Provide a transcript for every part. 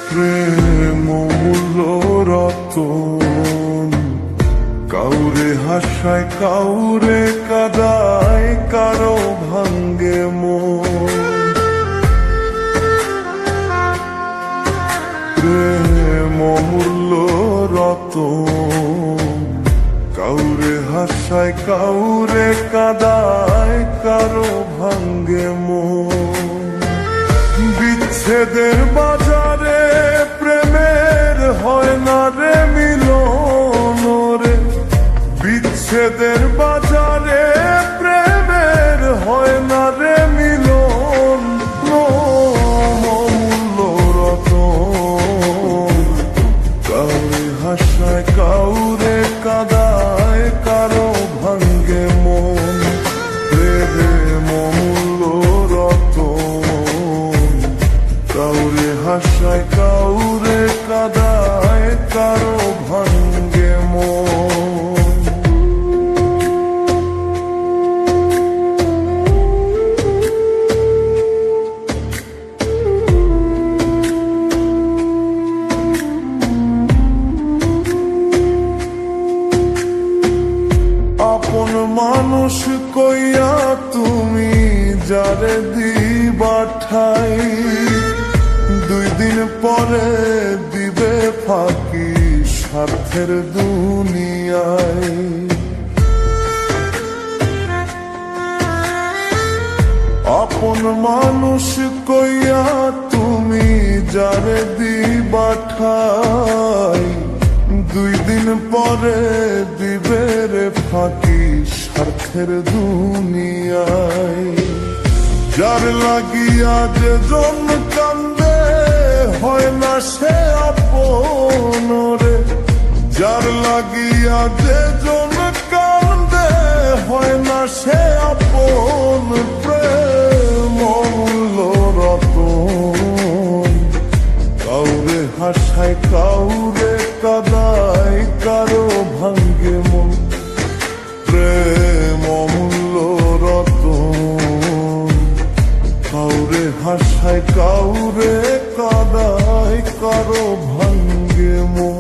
প্রেম মূল্য রতন, কাউরে হাসায় কাউরে কাদায়, কারো ভাঙ্গে মন। প্রেম মূল্য রতন, কাউরে হাসায় কাউরে কাদায়, কারো ভাঙ্গে মন। বিচ্ছেদের বাজারে প্রেমের হয় না রে মিলন রে, বিচ্ছেদের বাজারে প্রেমের হয় না রে মিলন। মূল্য রতন, কাউরে হাসায় কাউরে কাদায়, কারো ভাঙ্গে মন। প্রেম মূল্য রতন, কাউরে হাসায় কাউরে কাদায়, কারো ভাঙ্গে মন। আপন মানুষ কইয়া তুমি যারে দিবা ঠাই, 2 দিন পরে দিবে ফাঁকি স্বার্থের দুনিয়ায়। আপন মানুষ কইয়া তুমি যারে দিবা ঠাই, 2 দিন পরে দিবে রে ফাঁকি স্বার্থের দুনিয়ায়। যার লাগিয়া যে জন কান্দে হয় না সে আপন রে, যার লাগিয়া যে জন কান্দে হয় না সে আপন। প্রেম মূল্য রতন, কাউরে হাসায় কাউরে কাদায়, কারো ভাঙ্গে মন। প্রেম অমূল্য রতন, কাউরে হাসায় কাউরে কাদায়, কারো ভাঙ্গে মন।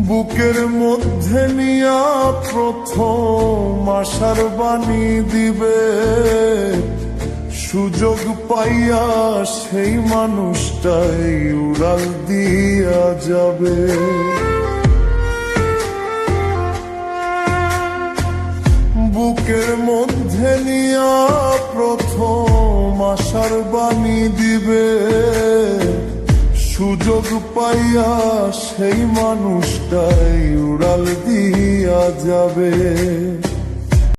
বুকের মধ্যে নিয়া প্রথম আশার বাণী দিবে, সুযোগ পাইয়া সেই মানুষটাই উড়াল দিয়া যাবে। বুকের মধ্যে নিয়া প্রথম আশার বাণী দিবে, সুযোগ পাইয়া সেই মানুষটাই উড়াল দিয়া যাবে।